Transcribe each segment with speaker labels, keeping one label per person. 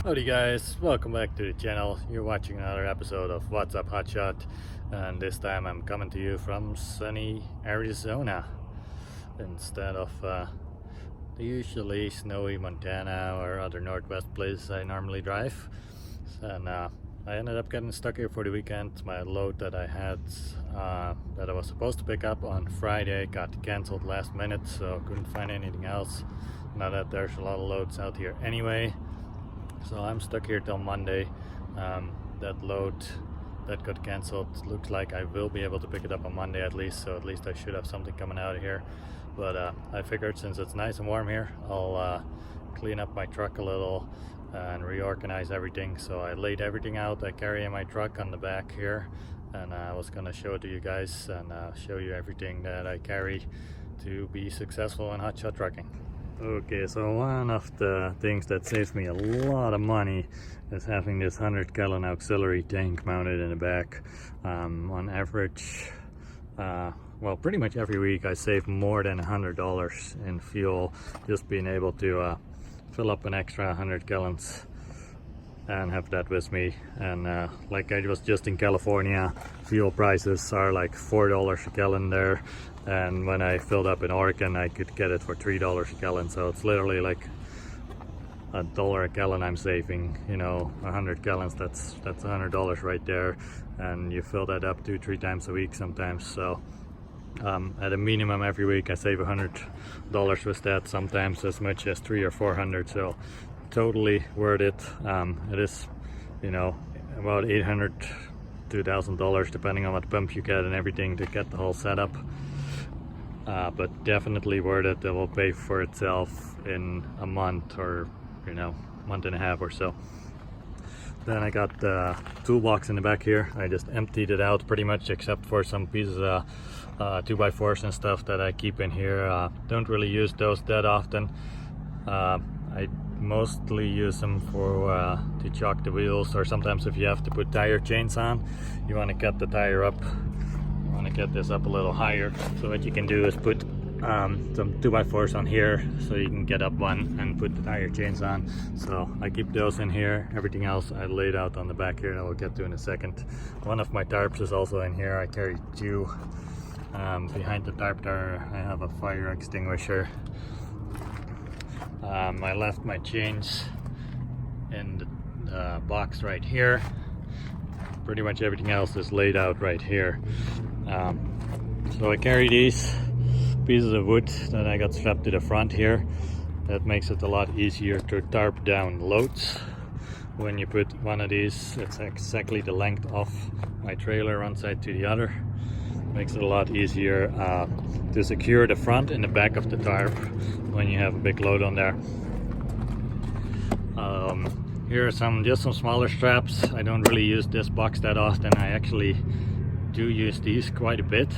Speaker 1: Howdy guys, welcome back to the channel. You're watching another episode of What's Up Hotshot, and this time I'm coming to you from sunny Arizona instead of the usually snowy Montana or other northwest places I normally drive. And I ended up getting stuck here for the weekend. My load that I had that I was supposed to pick up on Friday got cancelled last minute, so couldn't find anything else. Now that there's a lot of loads out here anyway, so I'm stuck here till Monday. That load that got cancelled looks like I will be able to pick it up on Monday at least, so at least I should have something coming out of here. But I figured since it's nice and warm here, I'll clean up my truck a little and reorganize everything. So I laid everything out I carry in my truck on the back here, and I was gonna show it to you guys and show you everything that I carry to be successful in hotshot trucking. Okay, so one of the things that saves me a lot of money is having this 100-gallon auxiliary tank mounted in the back. On average, well, pretty much every week I save more than $100 in fuel just being able to fill up an extra 100 gallons and have that with me. And like I was just in California, fuel prices are like $4 a gallon there, and when I filled up in Oregon I could get it for $3 a gallon. So it's literally like $1 a gallon I'm saving. You know, 100 gallons, that's $100 right there, and you fill that up 2-3 times a week sometimes. So at a minimum every week I save $100 with that, sometimes as much as $300 or $400. So totally worth it. It is, you know, about $800 to $1,000 depending on what pump you get and everything to get the whole setup, but definitely worth it. It will pay for itself in a month, or you know, month and a half or so. Then I got the toolbox in the back here. I just emptied it out pretty much, except for some pieces of 2x4s and stuff that I keep in here. Don't really use those that often. I mostly use them for to chock the wheels, or sometimes if you have to put tire chains on, you want to cut the tire up, you want to get this up a little higher. So what you can do is put some 2x4s on here so you can get up one and put the tire chains on. So I keep those in here. Everything else I laid out on the back here, and I will get to in a second. One of my tarps is also in here. I carry two. Behind the tarp there I have a fire extinguisher. I left my chains in the box right here. Pretty much everything else is laid out right here. So I carry these pieces of wood that I got strapped to the front here. That makes it a lot easier to tarp down loads. When you put one of these, it's exactly the length of my trailer one side to the other. Makes it a lot easier to secure the front and the back of the tarp when you have a big load on there. Here are just some smaller straps. I don't really use this box that often. I actually do use these quite a bit.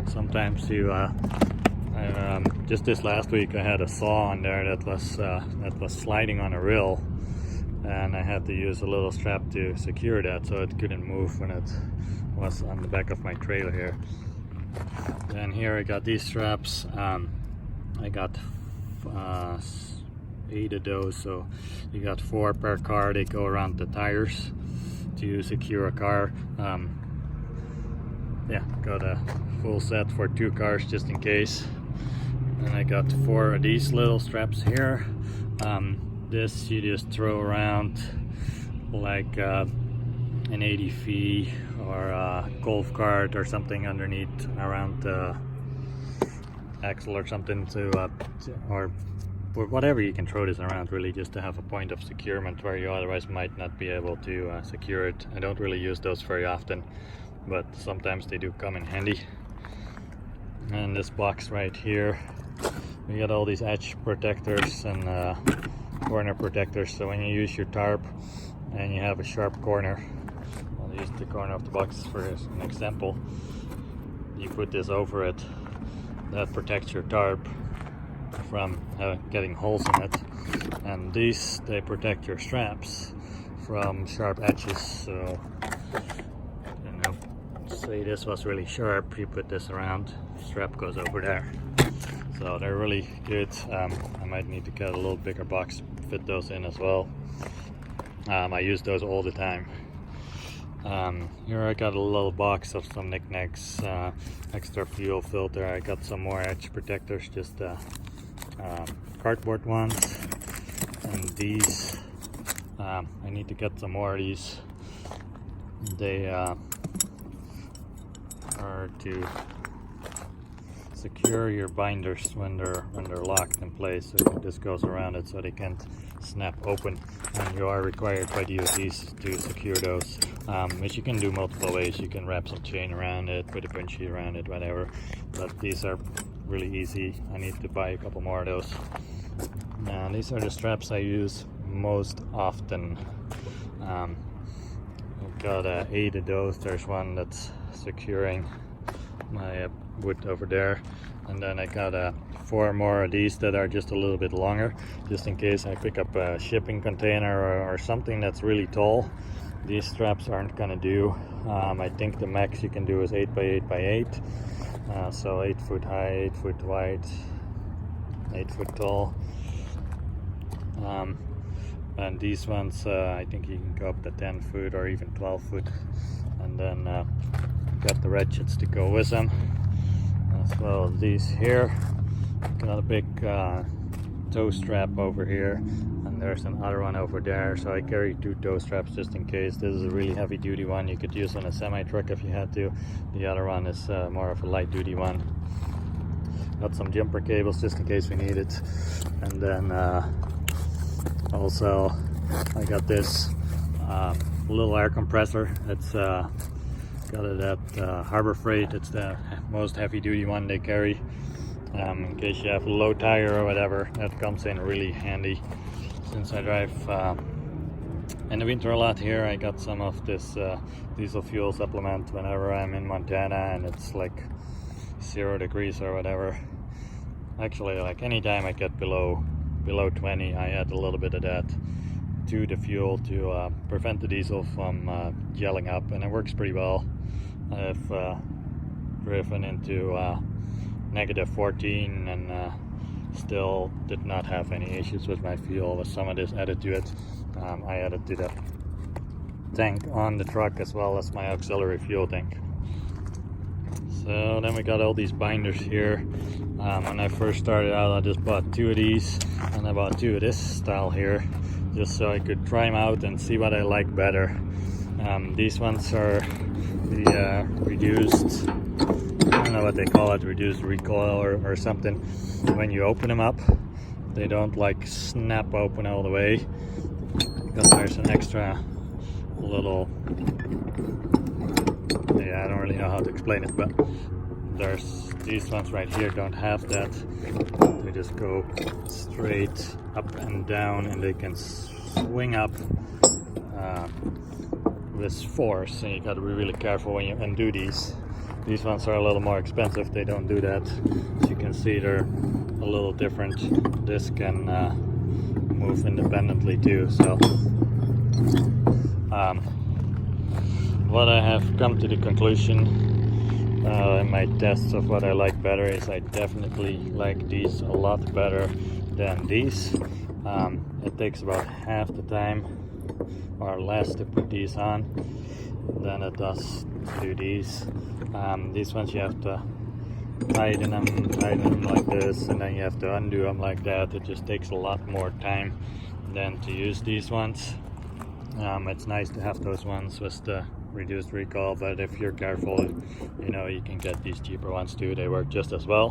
Speaker 1: Sometimes you just this last week I had a saw on there that was sliding on a rail, and I had to use a little strap to secure that so it couldn't move when it was on the back of my trailer here. Then here I got these straps. I got 8 of those, so you got 4 per car. They go around the tires to secure a car. Yeah, got a full set for 2 cars just in case. And I got 4 of these little straps here. This you just throw around like an ADV or a golf cart or something underneath around the axle or something or whatever you can throw this around, really, just to have a point of securement where you otherwise might not be able to secure it. I don't really use those very often, but sometimes they do come in handy. And this box right here, we got all these edge protectors and corner protectors, so when you use your tarp and you have a sharp corner, I'll use the corner of the box for an example. You put this over it, that protects your tarp from getting holes in it, and these, they protect your straps from sharp edges. So, you know, say this was really sharp, you put this around, strap goes over there. So they're really good. I might need to get a little bigger box to fit those in as well. I use those all the time. Here I got a little box of some knickknacks, extra fuel filter. I got some more edge protectors, just cardboard ones, and these I need to get some more of these. They are to secure your binders when they're locked in place. So this goes around it so they can't snap open, and you are required by DOTs to secure those, which you can do multiple ways. You can wrap some chain around it, put a bungee around it, whatever, but these are really easy. I need to buy a couple more of those. Now these are the straps I use most often. I've got 8 of those. There's one that's securing my wood over there, and then I got 4 more of these that are just a little bit longer, just in case I pick up a shipping container or something that's really tall. These straps aren't gonna do. I think the max you can do is 8 by 8 by 8, so 8 foot high, 8 foot wide, 8 foot tall. And these ones, I think you can go up to 10 foot or even 12 foot, and then got the ratchets to go with them, as well as these here. Got a big tow strap over here, and there's another one over there, so I carry 2 tow straps just in case. This is a really heavy duty one you could use on a semi truck if you had to. The other one is more of a light duty one. Got some jumper cables just in case we need it, and then also I got this little air compressor. It's got it at Harbor Freight. It's the most heavy duty one they carry, in case you have a low tire or whatever. That comes in really handy. Since I drive in the winter a lot here, I got some of this diesel fuel supplement whenever I'm in Montana and it's like 0 degrees or whatever. Actually, like anytime I get below 20, I add a little bit of that to the fuel to prevent the diesel from gelling up, and it works pretty well. I've driven into negative 14 and still did not have any issues with my fuel with some of this added to it. I added to the tank on the truck as well as my auxiliary fuel tank. So then we got all these binders here. When I first started out, I just bought 2 of these, and I bought 2 of this style here, just so I could try them out and see what I like better. These ones are the reduced, I don't know what they call it, reduced recoil or something. When you open them up, they don't like snap open all the way, because there's an extra little, I don't really know how to explain it, but there's these ones right here don't have that. They just go straight up and down, and they can swing up with force, and you got to be really careful when you undo these. These ones are a little more expensive. They don't do that. As you can see, they're a little different. This can move independently too. So what I have come to the conclusion in my tests of what I like better is I definitely like these a lot better than these. It takes about half the time or less to put these on than it does to do these. These ones you have to tighten them like this, and then you have to undo them like that. It just takes a lot more time than to use these ones. It's nice to have those ones with the reduced recoil, but if you're careful, you know, you can get these cheaper ones too. They work just as well.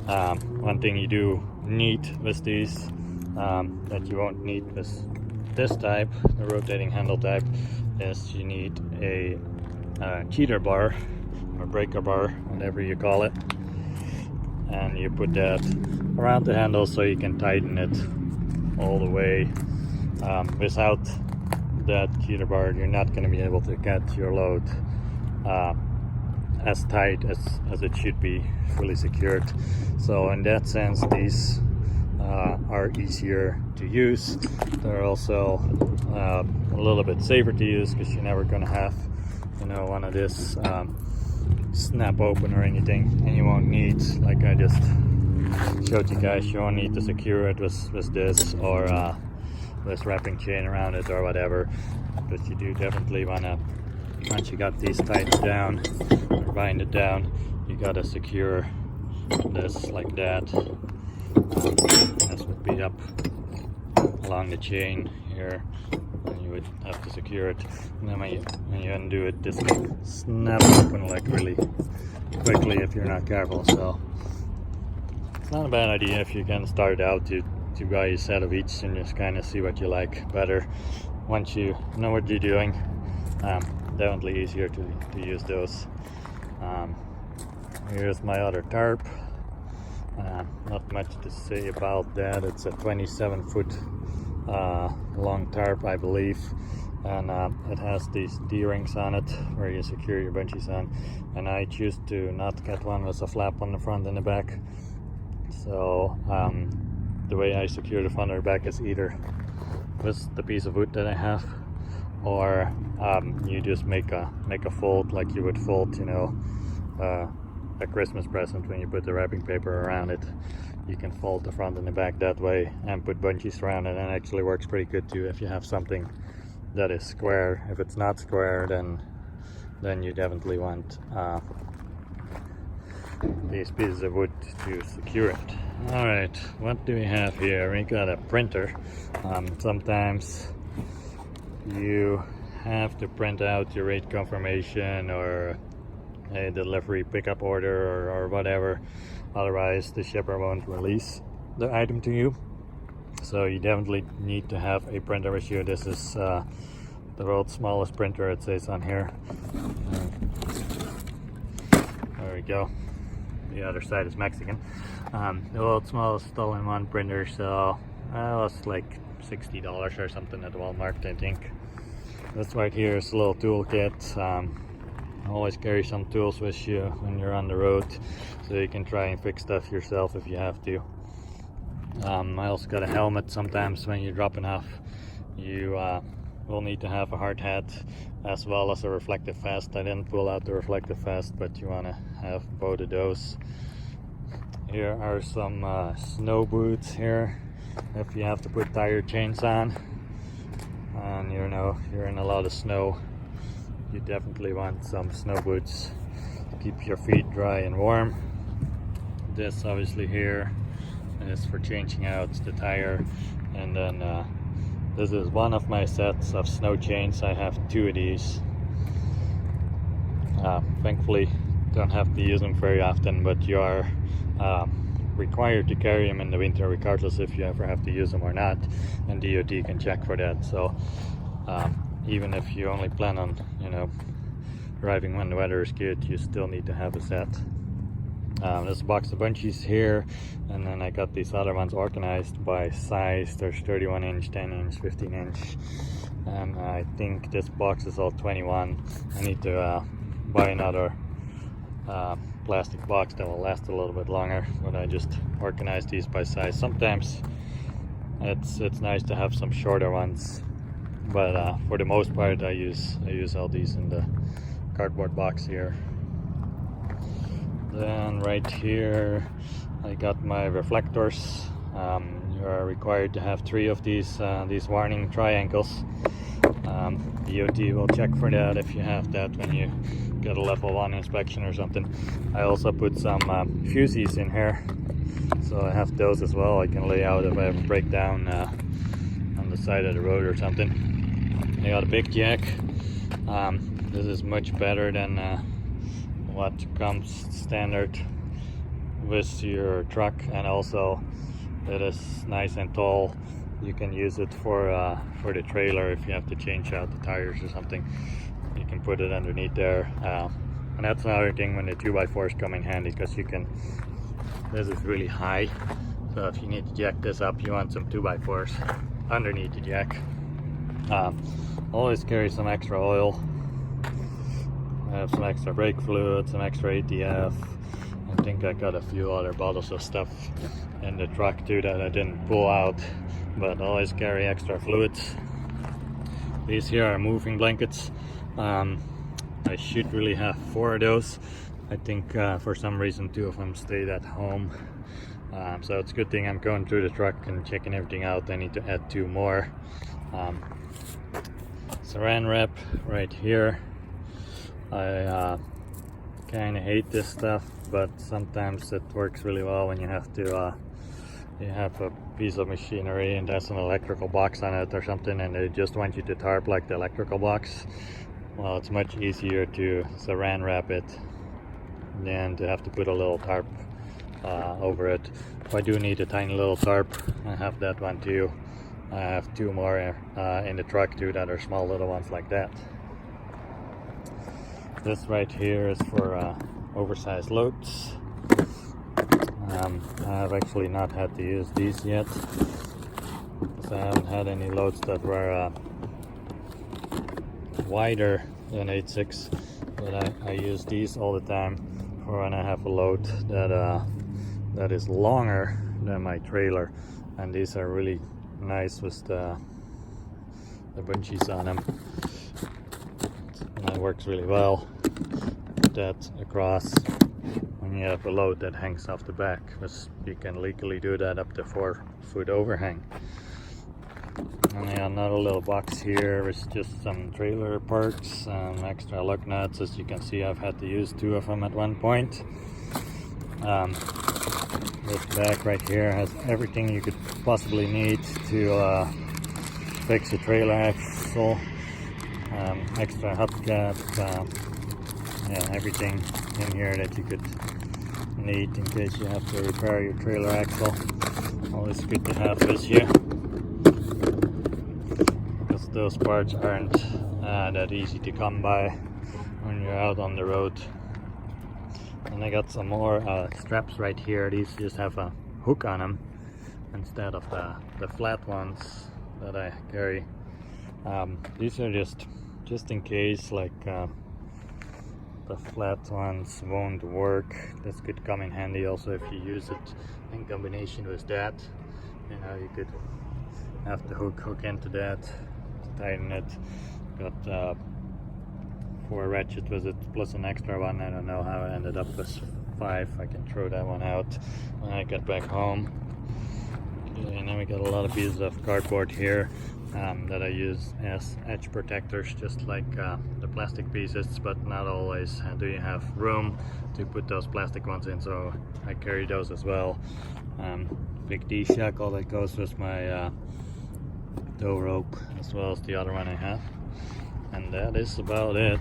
Speaker 1: One thing you do need with these that you won't need with this type, the rotating handle type, is you need a cheater bar or breaker bar, whatever you call it, and you put that around the handle so you can tighten it all the way. Without that cheater bar, you're not going to be able to get your load as tight as it should be, fully secured. So in that sense, these are easier to use. They're also a little bit safer to use, because you're never going to have, you know, one of this snap open or anything, and you won't need, like I just showed you guys, you won't need to secure it with this or this wrapping chain around it or whatever. But you do definitely want to, once you got these tightened down or bind it down, you got to secure this like that. This would be up along the chain here, and you would have to secure it. And then when you undo it, this can snap open like really quickly if you're not careful. So it's not a bad idea if you can start out to buy a set of each and just kind of see what you like better. Once you know what you're doing, definitely easier to use those. Here's my other tarp. Not much to say about that. It's a 27-foot long tarp, I believe, and it has these D-rings on it where you secure your bungees on, and I choose to not get one with a flap on the front and the back. So the way I secure the front or back is either with the piece of wood that I have, or you just make a fold like you would fold, you know, a Christmas present. When you put the wrapping paper around it, you can fold the front and the back that way and put bungees around it, and it actually works pretty good too if you have something that is square. If it's not square, then you definitely want these pieces of wood to secure it. Alright, what do we have here? We got a printer. Sometimes you have to print out your rate confirmation or a delivery pickup order or whatever, otherwise the shipper won't release the item to you. So you definitely need to have a printer with you. This is the world's smallest printer, it says on here. There we go. The other side is Mexican. The world's smallest all-in-one printer, so it was like $60 or something at Walmart, I think. This right here is a little toolkit. Always carry some tools with you when you're on the road, so you can try and fix stuff yourself if you have to. I also got a helmet. Sometimes when you're dropping off, you will need to have a hard hat as well as a reflective vest. I didn't pull out the reflective vest, but you want to have both of those. Here are some snow boots here if you have to put tire chains on and you know you're in a lot of snow. You definitely want some snow boots to keep your feet dry and warm. This obviously here is for changing out the tire, and then this is one of my sets of snow chains. I have two of these. Thankfully don't have to use them very often, but you are required to carry them in the winter regardless if you ever have to use them or not, and DOT can check for that. So even if you only plan on, you know, driving when the weather is good, you still need to have a set. There's a box of bungees here, and then I got these other ones organized by size. There's 31 inch, 10 inch, 15 inch, and I think this box is all 21. I need to buy another plastic box that will last a little bit longer, but I just organized these by size. Sometimes it's nice to have some shorter ones, but for the most part I use all these in the cardboard box here. Then right here I got my reflectors. You are required to have 3 of these warning triangles. DOT will check for that if you have that when you get a level 1 inspection or something. I also put some fusees in here, so I have those as well. I can lay out if I have a breakdown on the side of the road or something. I got a big jack. This is much better than what comes standard with your truck, and also it is nice and tall. You can use it for the trailer if you have to change out the tires or something. You can put it underneath there, and that's another thing when the 2x4s come in handy, because you can, this is really high, so if you need to jack this up, you want some 2x4s underneath the jack. Always carry some extra oil. I have some extra brake fluid, some extra ATF. I think I got a few other bottles of stuff in the truck too that I didn't pull out, but always carry extra fluids. These here are moving blankets. I should really have 4 of those. I think for some reason 2 of them stayed at home, So it's a good thing I'm going through the truck and checking everything out. I need to add 2 more. Saran wrap right here. I kind of hate this stuff, but sometimes it works really well when you have to you have a piece of machinery and there's an electrical box on it or something, and they just want you to tarp like the electrical box. Well, it's much easier to saran wrap it than to have to put a little tarp over it. If I do need a tiny little tarp, I have that one too. I have 2 more in the truck too that are small little ones like that. This right here is for oversized loads. I have actually not had to use these yet, because I haven't had any loads that were wider than 8.6, but I use these all the time for when I have a load that is longer than my trailer, and these are really nice with the bungees on them, and that works really well. Put that across when you have a load that hangs off the back, because you can legally do that up to 4-foot overhang. And I got another little box here with just some trailer parts, extra lug nuts. As you can see, I've had to use 2 of them at one point. This bag right here has everything you could possibly need to fix a trailer axle. Extra hubcap, yeah, everything in here that you could need in case you have to repair your trailer axle. Always good to have this here, because those parts aren't that easy to come by when you're out on the road. And I got some more straps right here. These just have a hook on them instead of the flat ones that I carry. These are just in case, like the flat ones won't work. This could come in handy also if you use it in combination with that. You know, you could have the hook into that to tighten it. Got 4 ratchet with it plus an extra one. I don't know how I ended up with 5. I can throw that one out when I get back home. Okay, and then we got a lot of pieces of cardboard here that I use as edge protectors, just like the plastic pieces, but not always do you have room to put those plastic ones in, so I carry those as well. Big D-shackle that goes with my tow rope, as well as the other one I have. And that is about it.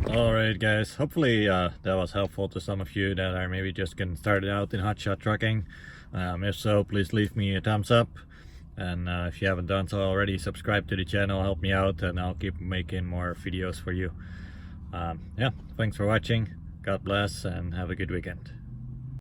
Speaker 1: Alright guys, hopefully that was helpful to some of you that are maybe just getting started out in hotshot trucking. If so, please leave me a thumbs up, and if you haven't done so already, subscribe to the channel, help me out, and I'll keep making more videos for you. Yeah, thanks for watching, God bless, and have a good weekend.